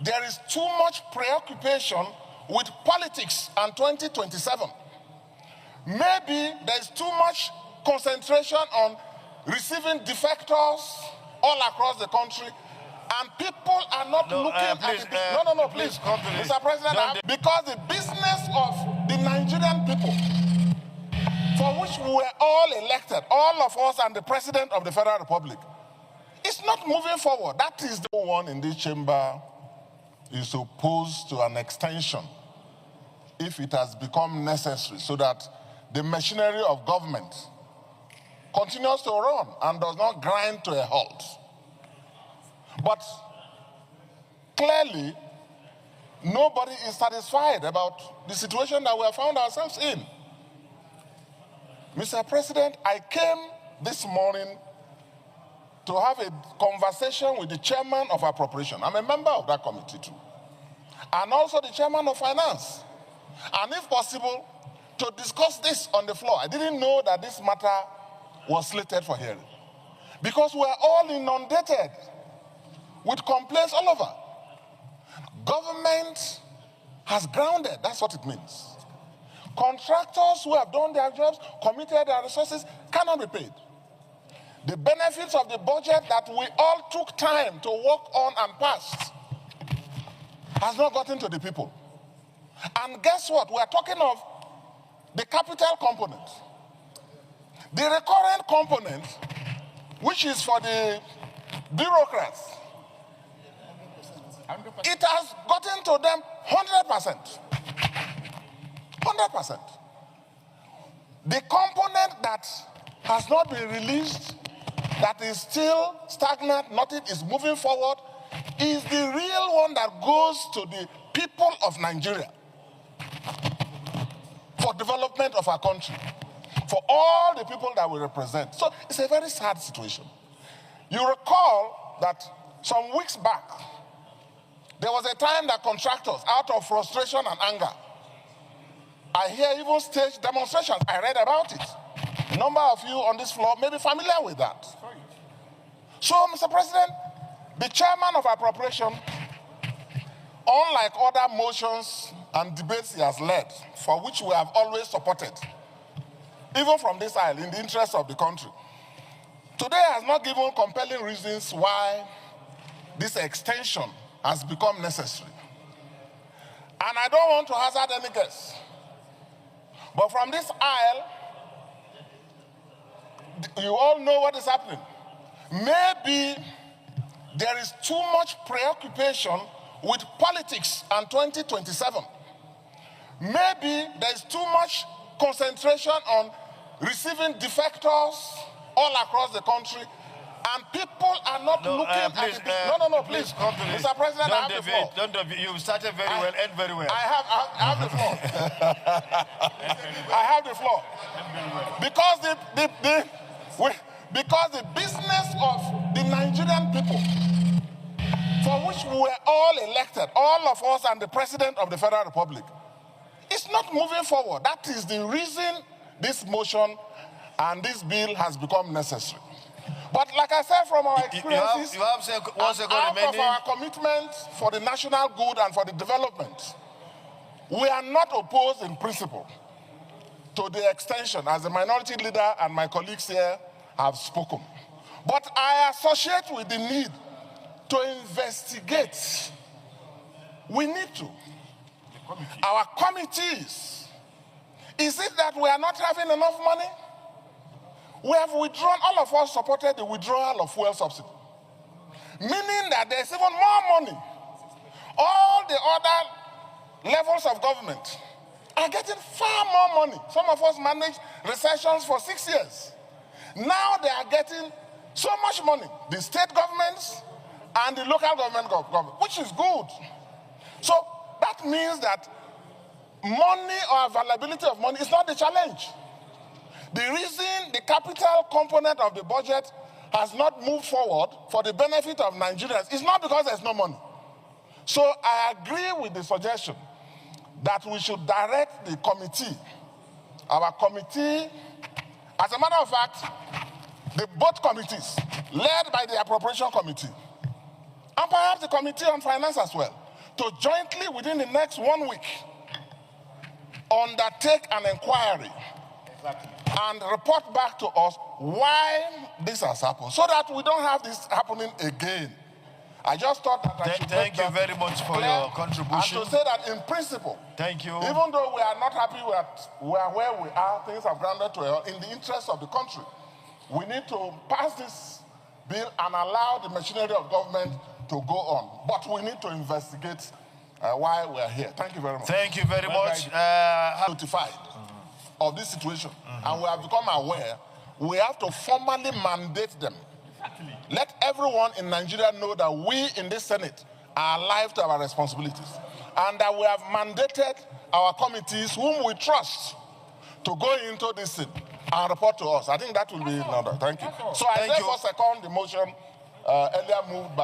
there is too much preoccupation with politics and 2027. Maybe there's too much concentration on receiving defectors all across the country, and people are not looking at it. Please, Mr. President, because the business of the Nigerian people, for which we were all elected, all of us and the President of the Federal Republic, is not moving forward. That is the one in this chamber is opposed to an extension if it has become necessary, so that the machinery of government continues to run and does not grind to a halt. But clearly, nobody is satisfied about the situation that we have found ourselves in. Mr. President, I came this morning to have a conversation with the chairman of appropriation. I'm a member of that committee too. And also the chairman of finance. And if possible, to discuss this on the floor. I didn't know that this matter was slated for hearing, because we're all inundated with complaints all over. Government has grounded, that's what it means. Contractors who have done their jobs, committed their resources, cannot be paid. The benefits of the budget that we all took time to work on and passed has not gotten to the people. And guess what? We are talking of the capital component. The recurrent component, which is for the bureaucrats, it has gotten to them 100%. 100%. The component that has not been released, that is still stagnant, nothing is moving forward, is the real one that goes to the people of Nigeria for development of our country, for all the people that we represent. So it's a very sad situation. You recall that some weeks back, there was a time that contractors, out of frustration and anger, I hear even stage demonstrations. I read about it. A number of you on this floor may be familiar with that. So, Mr. President, the chairman of appropriation, unlike other motions and debates he has led, for which we have always supported, even from this aisle, in the interest of the country, today has not given compelling reasons why this extension has become necessary. And I don't want to hazard any guess, but from this aisle, you all know what is happening. Maybe there is too much preoccupation with politics and 2027. Maybe there is too much concentration on receiving defectors all across the country, and people are not looking at it. Please, Mr. President, I have the floor. You started very well, end very well. I have the floor. I have the floor. Because the business of the Nigerian people, for which we were all elected, all of us and the President of the Federal Republic, is not moving forward. That is the reason this motion and this bill has become necessary. But like I said, from our experiences, out of our commitment for the national good and for the development, we are not opposed in principle to the extension, as the minority leader and my colleagues here have spoken. But I associate with the need to investigate. We need to. Our committees, is it that we are not having enough money? We have withdrawn, all of us supported the withdrawal of fuel subsidy, meaning that there's even more money. All the other levels of government are getting far more money. Some of us managed recessions for 6 years. Now they are getting so much money, the state governments and the local government, which is good. So that means that money or availability of money is not the challenge. The reason the capital component of the budget has not moved forward for the benefit of Nigerians is not because there's no money. So I agree with the suggestion that we should direct the committee, our committee, as a matter of fact, both committees, led by the Appropriation Committee, and perhaps the Committee on Finance as well, to jointly, within the next 1 week, undertake an inquiry and report back to us why this has happened, so that we don't have this happening again. I just thought that I should thank you very much for your contribution. And to say that in principle, thank you. Even though we are not happy with where we are, things have grounded to in the interest of the country. We need to pass this bill and allow the machinery of government to go on. But we need to investigate why we are here. Thank you very much. Thank you very much. Notified of this situation, and we have become aware, we have to formally mandate them. Exactly. Let everyone in Nigeria know that we in this Senate are alive to our responsibilities, and that we have mandated our committees, whom we trust, to go into this thing and report to us. I think that will be in order. Thank you. So I therefore second the motion earlier moved by